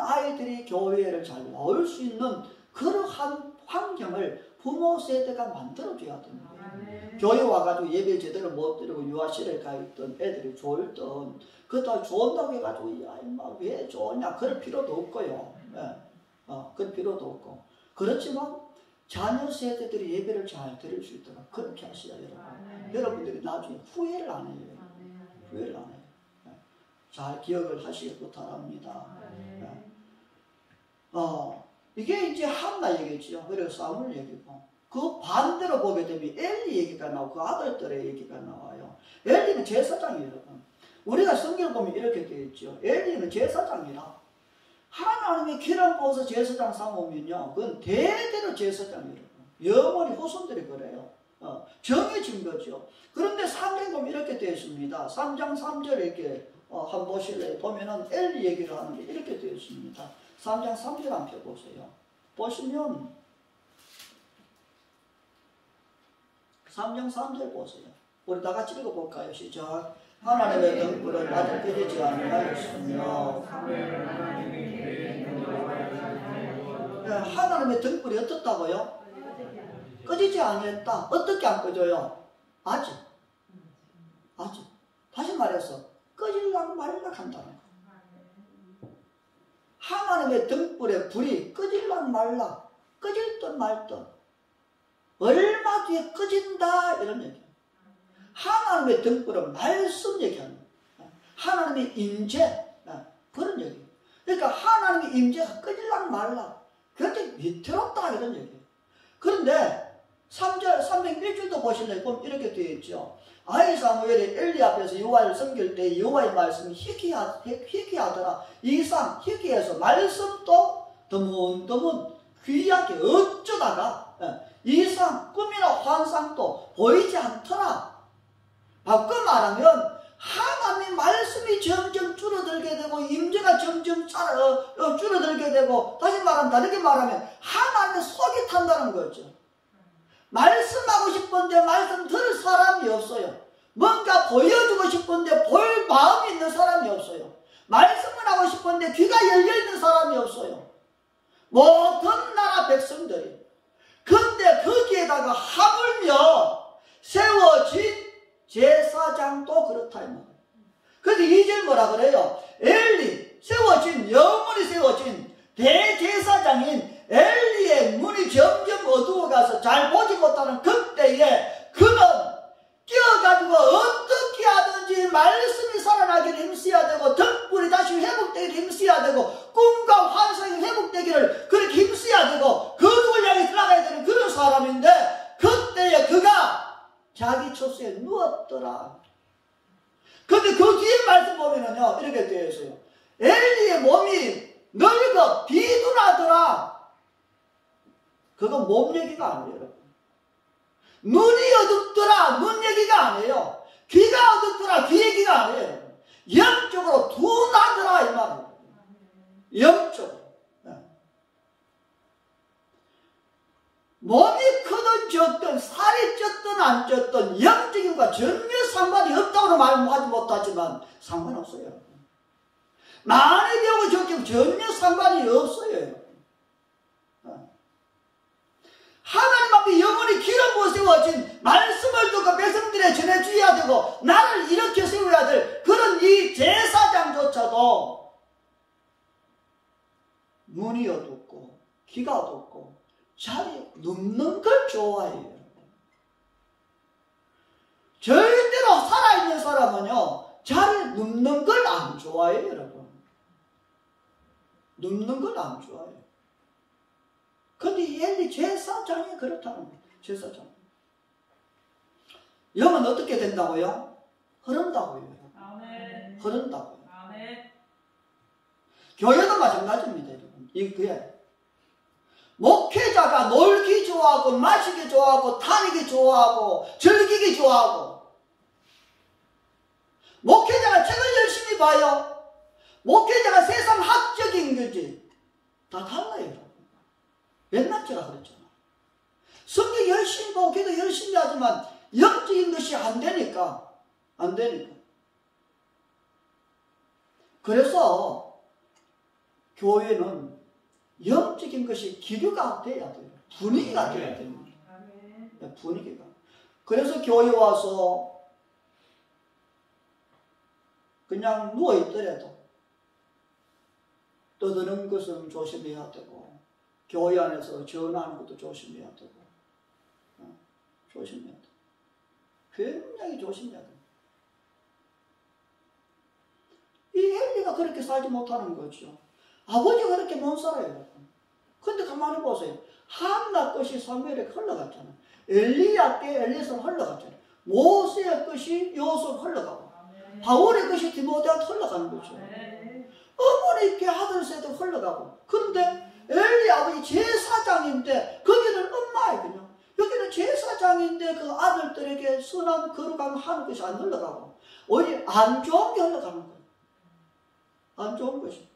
아이들이 교회를 잘 나올 수 있는 그러한 환경을 부모 세대가 만들어줘야 됩니다. 교회 와가지고 예배 제대로 못 드리고 유아실에 가 있던 애들이 좋을던 그것도 좋은다고 해가지고 야 임마 왜 좋냐 그럴 필요도 없고요. 그럴 필요도 없고 그렇지만 자녀 세대들이 예배를 잘 드릴 수 있도록 그렇게 하시라 여러분. 여러분들이 나중에 후회를 안 해요. 후회를 안 해요. 잘 기억을 하시길 바랍니다. 이게 이제 한나 얘기죠. 그리고 사물 얘기고 그 반대로 보게 되면 엘리 얘기가 나오고 그 아들들의 얘기가 나와요. 엘리는 제사장이에요. 여러분. 우리가 성경을 보면 이렇게 되어 있죠. 엘리는 제사장이라 하나님의 기름 부어서 제사장 삼으면요 그건 대대로 제사장이에요. 영원히 후손들이 그래요. 정해진 거죠. 그런데 상경 보면 이렇게 되어 있습니다. 3장 3절 이렇게 한번 보실래요? 보면은 엘리 얘기를 하는 게 이렇게 되어 있습니다. 3장 3절 한 펴 보세요. 보시면 3장 3절 보세요. 우리 다 같이 읽어볼까요? 시작. 하나님의 등불을 아직 끄지 아니하였으며 하나님의 등불이 어떻다고요? 꺼지지 아니했다. 어떻게 안 꺼져요? 아직. 다시 말해서 꺼질락 말락 한다는 거. 하나님의 등불에 불이 꺼질락 말락, 꺼질 듯 말 듯. 얼마 뒤에 꺼진다 이런 얘기예요. 하나님의 등불은 말씀 얘기하는 거예요. 하나님의 임재 그런 얘기예요. 그러니까 하나님의 임재가 꺼질락 말락 그런데 위태롭다 이런 얘기예요. 그런데 3절 301절도 보실래요? 보면 이렇게 되어 있죠. 아이 사무엘이 엘리 앞에서 여호와를 섬길 때 여호와의 말씀이 희귀하더라. 이상 희귀해서 말씀도 드문드문 귀하게 어쩌다가 이상 꿈이나 환상도 보이지 않더라. 바꿔 말하면 하나님의 말씀이 점점 줄어들게 되고 임재가 점점 줄어들게 되고 다시 말하면 다르게 말하면 하나님의 속이 탄다는 거죠. 말씀하고 싶은데 말씀 들을 사람이 없어요. 뭔가 보여주고 싶은데 볼 마음이 있는 사람이 없어요. 말씀을 하고 싶은데 귀가 열려있는 사람이 없어요. 모든 나라 백성들이. 근데 거기에다가 하물며 세워진 제사장도 그렇다 이 말이에요. 그런데 2절 뭐라 그래요? 엘리 세워진 영원히 세워진 대제사장인 엘리의 눈이 점점 어두워가서 잘 보지 못하는 그때에 그는 뛰어가지고 어떻게 하든지 말씀이 살아나기를 힘써야 되고 등불이 다시 회복되기를 힘써야 되고 꿈과 환상이 회복되기를 그렇게 힘써야 되고 거룩을 향해 들어가야 되는 그런 사람인데 그때에 그가 자기 처소에 누웠더라. 근데 그 뒤에 말씀 보면은요 이렇게 되어 있어요. 엘리의 몸이 늙어 비둔하더라. 그건 몸 얘기가 아니에요, 여러분. 눈이 어둡더라. 눈 얘기가 아니에요. 귀가 어둡더라. 귀 얘기가 아니에요. 영적으로 둔하더라 이 말이에요. 영적으로. 몸이 크든 적든 살이 쪘든 안 쪘든 영적인과 전혀 상관이 없다고 말하지 못하지만 상관없어요. 많이 배우고 적게 전혀 상관이 없어요. 하나님 앞에 영원히 기름 부어 세워진 말씀을 듣고 백성들에 전해주어야 되고 나를 일으켜 세워야 될 그런 이 제사장조차도 눈이 어둡고 귀가 어둡고 자리 눕는 걸 좋아해요. 절대로 살아있는 사람은요, 잘 눕는 걸 안 좋아해요, 여러분. 눕는 걸 안 좋아해요. 근데 이 엘리 제사장이 그렇다는 거예요. 제사장. 영은 어떻게 된다고요? 흐른다고요.
아멘.
흐른다고요.
아멘.
교회도 마찬가지입니다, 여러분. 이게 목회자가 놀기 좋아하고 마시기 좋아하고 다니기 좋아하고 즐기기 좋아하고, 목회자가 책을 열심히 봐요. 목회자가 세상 학적인 거지. 다 달라요, 여러분. 옛날 제가 그랬잖아. 성경 열심히 보고 기도 열심히 하지만 영적인 것이 안 되니까. 그래서 교회는 영적인 것이 기류가 돼야 돼요. 분위기가 돼야 됩니다. 분위기가. 그래서 교회 와서 그냥 누워있더라도 떠드는 것은 조심해야 되고, 교회 안에서 전화하는 것도 조심해야 되고, 조심해야 돼. 굉장히 조심해야 돼. 이 엘리가 그렇게 살지 못하는 거죠. 아버지가 그렇게 못 살아요. 근데 가만히 보세요. 한나 것이 사무엘에 흘러갔잖아요. 엘리야 때 엘리에서 흘러갔잖아요. 모세의 것이 여호수아로 흘러가고, 바울의 것이 디모데한테 흘러가는 거죠. 어머니께 아들 세대 흘러가고. 그런데 엘리 아버지 제사장인데 거기는 엄마예요. 그냥 여기는 제사장인데 그 아들들에게 선한 거룩함 하는 것이 안 흘러가고, 오히려 안 좋은 게 흘러가는 거예요. 안 좋은 것이.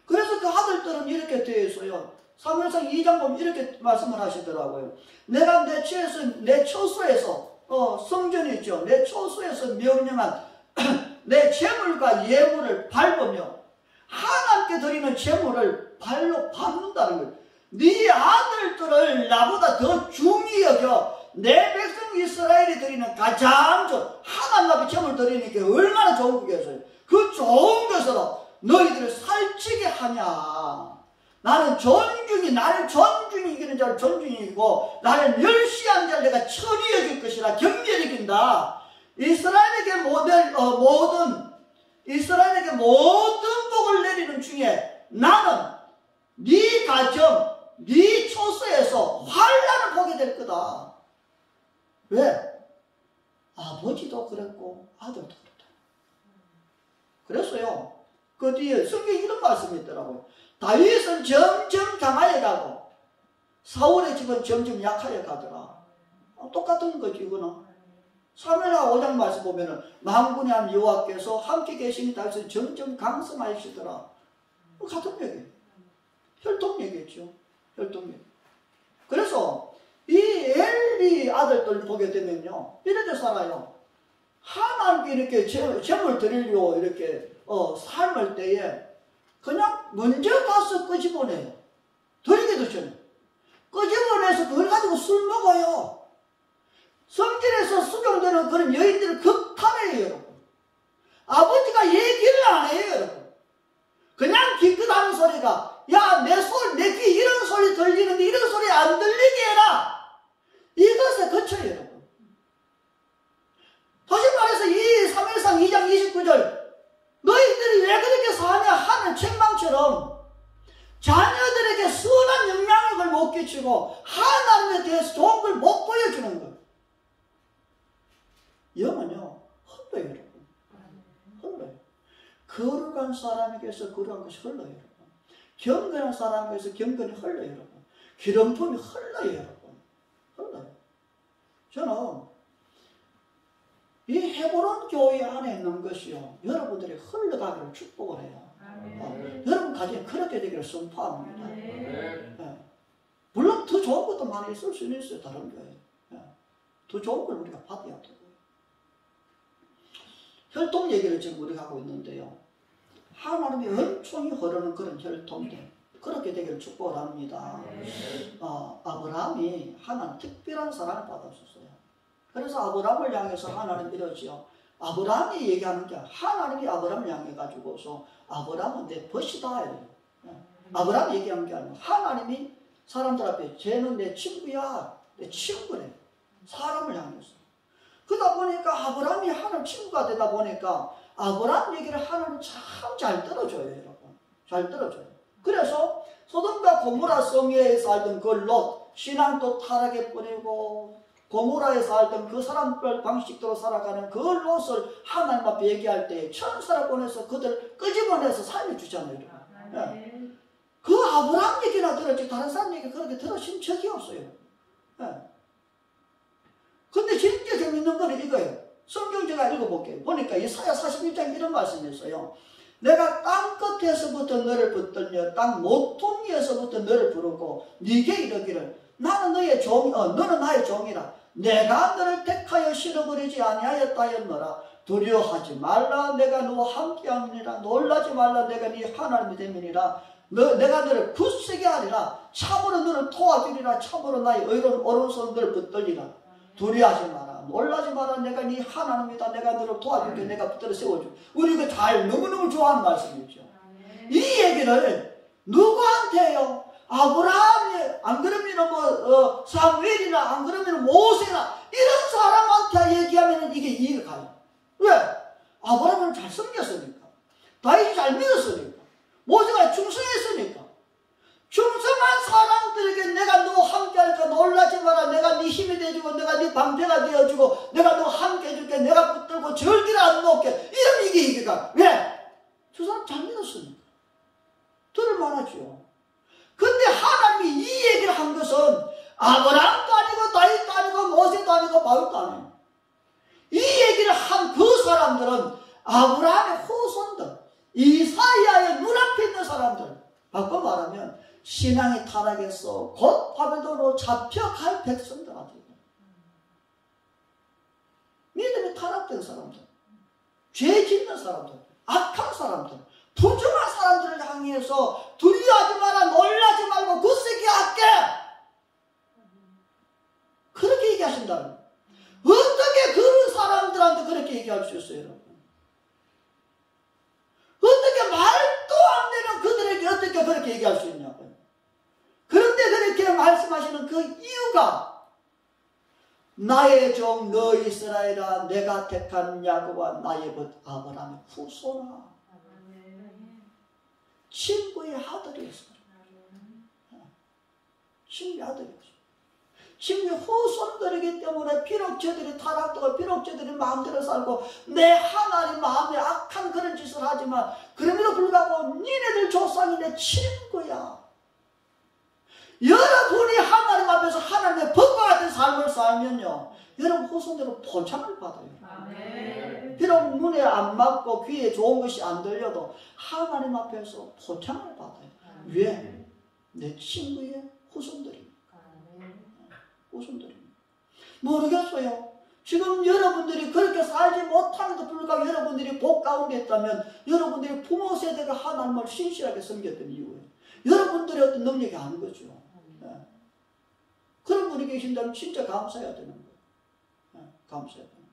그래서 그 아들들은 이렇게 되어 있어요. 사무엘상 2장 보면 이렇게 말씀을 하시더라고요. 내가 내 처소에서 성전이 있죠. 내 처소에서 명령한 내 제물과 예물을 밟으며 하나님께 드리는 제물을 발로 밟는다는 거예요. 네 아들들을 나보다 더 중히 여겨 내 백성 이스라엘이 드리는 가장 좋은 하나님 앞에 제물 드리는 게 얼마나 좋은 거겠어요. 그 좋은 것으로 너희들을 살찌게 하냐. 나는 나를 존중히 이기는 자를 존중히 이기고 나를 멸시한 자를 내가 천히 여길 것이라 경멸히 이긴다. 이스라엘에게 모든 복을 내리는 중에 나는 네 가정, 네 초소에서 환난을 보게 될 거다. 왜? 아버지도 그랬고 아들도 그랬다. 그래서요, 그 뒤에 성경에 이런 말씀이 있더라고요. 다윗은 점점 강하여 가고 사울의 집은 점점 약하여 가더라. 똑같은 거지 이거는. 사무엘하 5장 말씀 보면은 만군의 한 여호와께서 함께 계시니 다윗은 점점 강성하시더라. 같은 얘기예요. 혈통 얘기겠죠. 혈통 얘기. 그래서 이 엘리 아들들 보게 되면요, 이렇게 살아요. 하나님께 이렇게 제물 드리려고 이렇게 삶을 때에 그냥 먼저 가서 끄집어내요. 드리기도 전에 끄집어내서 그걸 가지고 술 먹어요. 성전에서 수종되는 그런 여인들을 극탈해요, 여러분. 아버지가 얘기를 안 해요, 여러분. 그냥 기껏 하는 소리가, 야, 내 귀 이런 소리 들리는데 이런 소리 안 들리게 해라. 이것에 그쳐요, 여러분. 다시 말해서 이 사무엘상 2장 29절, 너희들이 왜 그렇게 사냐 하는 책망처럼 자녀들에게 선한 영향력을 못 끼치고 하나님에 대해서 좋은 걸 못 보여주는 거예요. 영은요, 흘러요, 여러분. 흘러요. 거룩한 사람에게서 거룩한 것이 흘러요, 여러분. 경건한 사람에게서 경건이 흘러요, 여러분. 기름품이 흘러요, 여러분. 흘러요. 저는 이 헤브론 교회 안에 있는 것이요, 여러분들이 흘러가기를 축복을 해요. 여러분 가정에 그렇게 되기를 선포합니다. 네. 물론 더 좋은 것도 많이 있을 수는 있어요, 다른 교회. 네. 더 좋은 걸 우리가 받아야 되고. 혈통 얘기를 지금 우리가 하고 있는데요, 하나님이 은총이 흐르는 그런 혈통들, 그렇게 되기를 축복을 합니다. 아브라함이 하나님 특별한 사랑을 받았었어요. 그래서 아브라함을 향해서 하나님 이러지요. 아브라함이 얘기하는 게 하나님이 아브라함을 향해 가지고서 아브라함은 내 벗이다 이래요. 아브라함이 얘기하는 게 아니고 하나님이 사람들 앞에 쟤는 내 친구야, 내 친구래. 사람을 향해서. 그러다 보니까 아브라함이 하나님 친구가 되다 보니까 아브라함 얘기를 하나님 참 잘 들어줘요, 여러분. 잘 들어줘요. 그래서 소돔과 고모라 성에 살던 그 롯, 신앙도 타락에 뿌리고 고모라에 살던 그 사람들 방식대로 살아가는 그 롯을 하나님 앞에 얘기할 때 천사를 보내서 그들 끄집어내서 살려주잖아요. 네. 그 아브라함 얘기나 들었지 다른 사람 얘기 그렇게 들으신 적이 없어요. 네. 근데 진짜 재밌는 건 이거예요. 성경 제가 읽어볼게요. 보니까 이사야 41장 이런 말씀이 있어요. 내가 땅 끝에서부터 너를 붙들며 땅 모퉁이에서부터 너를 부르고 네게 이르기를 나는 너의 너는 나의 종이라. 내가 너를 택하여 실어버리지 아니하였다였노라. 두려워하지 말라. 내가 너와 함께함이니라. 놀라지 말라. 내가 네 하나님이 됨이니라. 내가 너를 굳세게 하리라. 참으로 너를 도와주리라. 참으로 나의 의로운 오른손 너를 붙들리라. 두려워하지 마라. 놀라지 마라. 내가 네 하나님이다. 내가 너를 도와줄게. 내가 붙들어 세워줄게. 우리 이거 잘 너무너무 좋아하는 말씀이죠. 이 얘기를 누구한테요? 아브라함이, 안 그러면 사무엘이나 안 그러면 모세나 이런 사람한테 얘기하면 이게 이해가 가요. 왜? 아브라함은 잘 섬겼으니까. 다윗이 잘 믿었으니까. 모세가 충성했으니까. 충성한 사람들에게 내가 너 함께 할까 놀라지 마라. 내가 네 힘이 되어주고 내가 네 방패가 되어주고 내가 너 함께 해줄게. 내가 붙들고 절대로 안 놓을게. 이런 이게가. 왜? 저 사람 잘 믿었으니까. 들을만하죠. 근데 하나님이 이 얘기를 한 것은 아브라함도 아니고 다윗도 아니고 모세도 아니고 바울도 아니에요. 이 얘기를 한 그 사람들은 아브라함의 후손들, 이사야의 눈앞에 있는 사람들. 바꿔 말하면 신앙이 타락해서 곧 바벨론으로 잡혀갈 백성들한테 믿음이 타락된 사람들, 죄 짓는 사람들, 악한 사람들, 부정한 사람들을 향해서 두려워하지 마라, 놀라지 말고 굳세게 할게. 그렇게 얘기하신다는 거예요. 어떻게 그런 사람들한테 그렇게 얘기할 수 있어요, 여러분? 어떻게 말도 안 되는 그들에게 어떻게 그렇게 얘기할 수 있냐고요. 그런데 그렇게 말씀하시는 그 이유가 나의 종 너 이스라엘아 내가 택한 야곱과 나의 것 아브라함의 후손아 친구의 아들이었어요. 친구의 아들이었어요. 친구의 후손들이기 때문에 비록 저들이 타락되고 비록 저들이 마음대로 살고 내 하나님 마음에 악한 그런 짓을 하지만 그럼에도 불구하고 니네들 조상이 내 친구야. 여러분이 하나님 앞에서 하나님의 법과 같은 삶을 살면요 여러분 후손들은 포창을 받아요. 아멘. 비록 눈에 안 맞고 귀에 좋은 것이 안 들려도 하나님 앞에서 포창을 받아요. 아멘. 왜? 내 친구의 후손들입니다. 후손들입니다. 모르겠어요. 지금 여러분들이 그렇게 살지 못함에도 불구하고 여러분들이 복 가운데 있다면 여러분들이 부모 세대가 하나님을 신실하게 섬겼던 이유예요. 여러분들의 어떤 능력이 아닌 거죠. 네. 그런 분이 계신다면 진짜 감사해야 되는 거예요. 네. 감사해야 되는 거예요.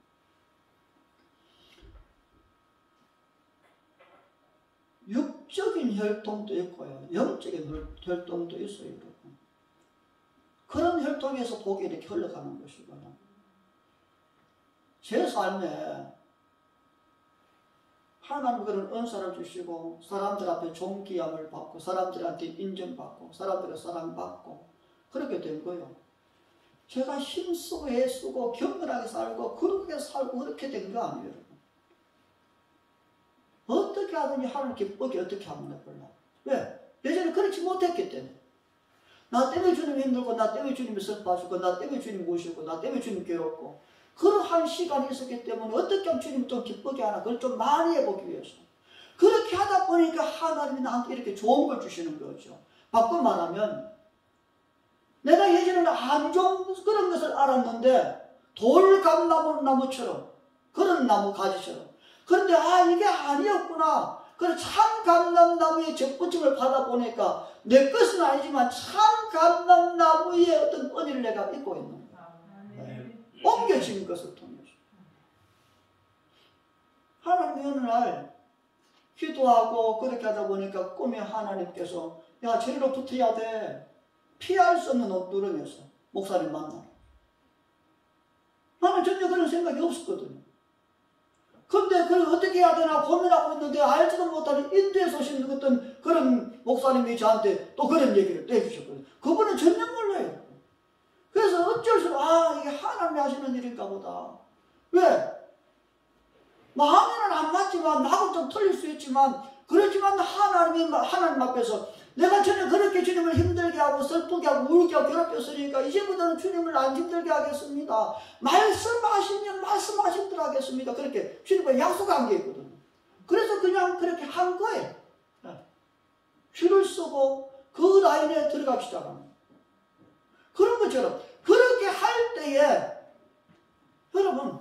육적인 혈통도 있고요. 영적인 혈통도 있어요. 여러분. 그런 혈통에서 복이 이렇게 흘러가는 것이거든요. 제 삶에 하나님 그런 은사를 주시고 사람들 앞에 존귀함을 받고 사람들한테 인정받고 사람들의 사랑받고 그렇게 된 거예요. 제가 힘쓰고 애쓰고 격렬하게 살고 그렇게 살고 그렇게 된 거 아니에요. 여러분. 어떻게 하든지 하나님 기쁘게 어떻게 하면 몰라. 왜? 예전에 그렇지 못했기 때문에. 나 때문에 주님 힘들고 나 때문에 주님이 슬퍼하시고 나 때문에 주님 모시고 나 때문에 주님 괴롭고 그러한 시간이 있었기 때문에 어떻게 하면 주님이 좀 기쁘게 하나 그걸 좀 많이 해보기 위해서 그렇게 하다 보니까 하나님이 나한테 이렇게 좋은 걸 주시는 거죠. 바꿔 말하면 내가 예전에는 안 좋은 그런 것을 알았는데 돌감나무처럼 그런 나무 가지처럼 그런데 이게 아니었구나. 그래서 참 감람나무의 접붙임을 받아보니까 내 것은 아니지만 참 감람나무의 어떤 은혜를 내가 입고 있는 거야. 네. 옮겨진 것을 통해서. 하나님이 어느 날 기도하고 그렇게 하다 보니까 꿈에 하나님께서 야 저리로 붙어야 돼. 피할 수 없는 옷두렁에서 목사님 만나. 나는 전혀 그런 생각이 없었거든요. 근데 그걸 어떻게 해야 되나 고민하고 있는데 알지도 못하는 인도에서 오신 어떤 그런 목사님이 저한테 또 그런 얘기를 해주셨거든요. 그분은 전혀 몰라요. 그래서 어쩔 수 없이 이게 하나님이 하시는 일인가 보다. 왜? 마음에는 안 맞지만 나하고 좀 틀릴 수 있지만 그렇지만 하나님 앞에서 내가 전혀 그렇게 주님을 힘들게 하고 슬프게 하고 울게 하고 괴롭혔으니까 이제부터는 주님을 안 힘들게 하겠습니다. 말씀하시면 말씀하신 대로 하겠습니다. 그렇게 주님과 약속한 게 있거든요. 그래서 그냥 그렇게 한 거예요. 줄을 서고 그 라인에 들어가기 시작합니다. 그런 것처럼 그렇게 할 때에 여러분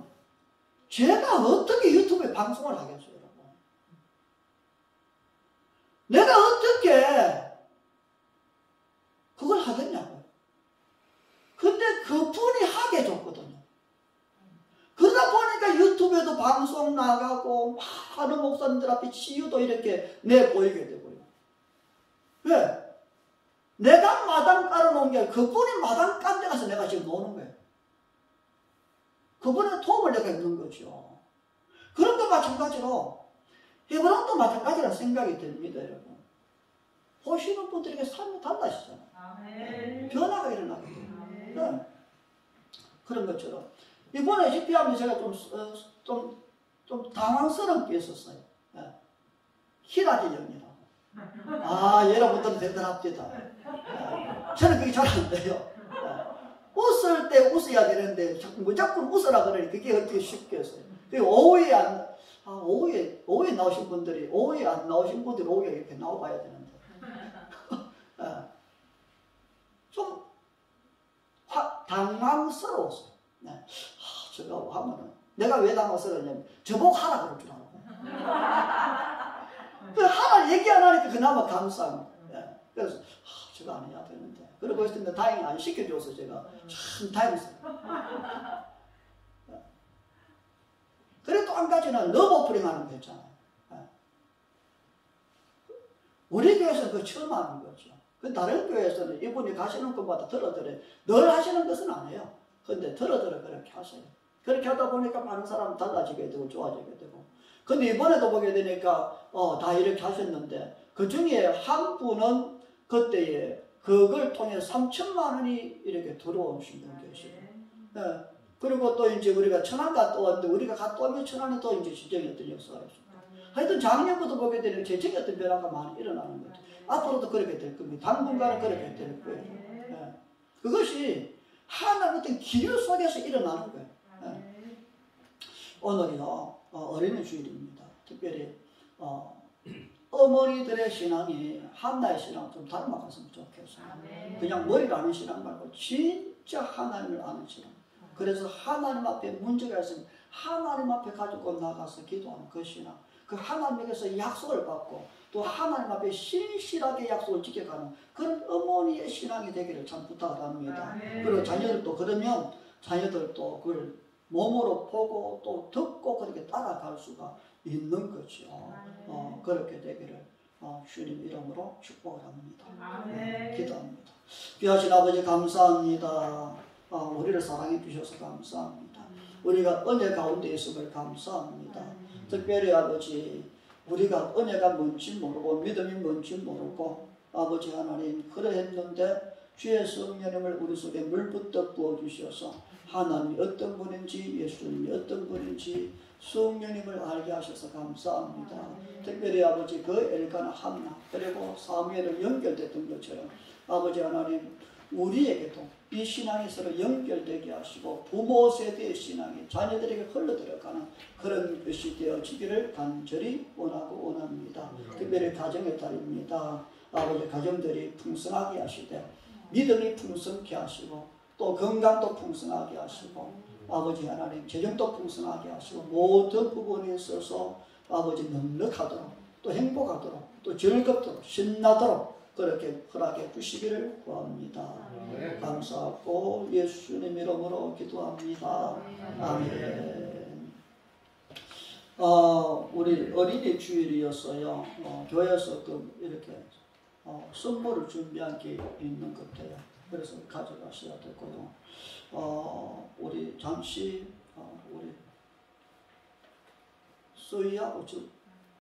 제가 어떻게 유튜브에 방송을 하겠어요? 여러분? 내가 어떻게 그걸 하겠냐고요. 근데 그분이 하게 해줬거든요. 그러다 보니까 유튜브에도 방송 나가고 많은 목사님들 앞에 치유도 이렇게 내보이게 되고요. 왜? 내가 마당 깔아놓은 게 아니라 그분이 마당 깐 데 가서 내가 지금 노는 거예요. 그분의 도움을 내가 있는 거죠. 그런 것 마찬가지로 이번도 마찬가지라는 생각이 듭니다. 여러분. 보시는 분들에게 삶이 달라지잖아요. 변화가 일어나게 돼요. 네. 그런 것처럼 이번에 집회하면서 제가 좀 당황스러운 게 있었어요. 네. 희라지 영이라고. 여러분들은 대단합니다. 저는 그게 잘 안 돼요. 웃을 때 웃어야 되는데 무조건 웃으라 그러니 그게 어떻게 쉽겠어요. 오후에 나오신 분들이 오후에 안 나오신 분들이 오후에 이렇게 나와봐야 되는데 좀 당황스러웠어요. 네. 저거 하면은 내가 왜 당황스러웠냐면 저보고 하라 그럴 줄 알고 하라 얘기 안 하니까 그나마 감사합니다. 네. 그래서 저거 안 해야 되는데 그러고 있을 때 다행히 안 시켜줘서 제가 참 다행이었어요. 그리고 또 한 가지는 러브오프링 하는 거 있잖아요. 우리 교회에서는 그거 처음 하는 거죠. 다른 교회에서는 이분이 가시는 것마다 들어들어요. 늘 하시는 것은 아니에요. 근데 들어들어 그렇게 하세요. 그렇게 하다 보니까 많은 사람이 달라지게 되고 좋아지게 되고. 근데 이번에도 보게 되니까 다 이렇게 하셨는데 그 중에 한 분은 그때에 그걸 통해 3천만 원이 이렇게 들어오신 분 계시고. 네. 그리고 또 이제 우리가 천안 갔다 왔는데 우리가 갔다 오면 천안에 또 이제 지정이 어떤 역사가 있습니다. 하여튼 작년부터 보게 되는 재정의 어떤 변화가 많이 일어나는 거죠. 앞으로도 그렇게 될 겁니다. 당분간은 그렇게 될 거예요. 네. 그것이 하나의 어떤 기류 속에서 일어나는 거예요. 네. 오늘이요 어린이 주일입니다. 특별히 어머니들의 신앙이 한나의 신앙 좀 닮아갔으면 좋겠어요. 그냥 머리를 아는 신앙 말고 진짜 하나님을 아는 신앙. 그래서 하나님 앞에 문제가 있으면 하나님 앞에 가지고 나가서 기도하는 그 신앙. 그 하나님에게서 약속을 받고 또 하나님 앞에 신실하게 약속을 지켜가는 그런 어머니의 신앙이 되기를 참 부탁을 합니다. 그리고 자녀들도 그러면 자녀들도 그걸 몸으로 보고 또 듣고 그렇게 따라갈 수가 있는 거죠. 그렇게 되기를 주님 이름으로 축복을 합니다. 기도합니다. 귀하신 아버지 감사합니다. 우리를 사랑해 주셔서 감사합니다. 우리가 은혜 가운데 있음을 감사합니다. 특별히 아버지 우리가 은혜가 뭔지 모르고 믿음이 뭔지 모르고 아버지 하나님 그러했는데 주의 성령님을 우리 속에 물부터 부어주셔서 하나님이 어떤 분인지 예수님이 어떤 분인지 성령님을 알게 하셔서 감사합니다. 특별히 아버지 그 엘가나 한나 그리고 사무엘을 연결됐던 것처럼 아버지 하나님 우리에게도 이 신앙이 서로 연결되게 하시고 부모 세대의 신앙이 자녀들에게 흘러들어가는 그런 것이 되어지기를 간절히 원하고 원합니다. 특별히 가정의 달입니다. 아버지 가정들이 풍성하게 하시되 믿음이 풍성케 하시고 또 건강도 풍성하게 하시고 아버지 하나님 재정도 풍성하게 하시고 모든 부분에 있어서 아버지 넉넉하도록 또 행복하도록 또 즐겁도록 신나도록 그렇게 허락해 주시기를 구합니다. 감사하고 예수님 이름으로 기도합니다. 아멘. 우리 어린이 주일이었어요. 교회에서 이렇게 선물을 준비한 게 있는 것 같아요. 그래서 가져가셔야 되고요. 우리 잠시 우리 수희하고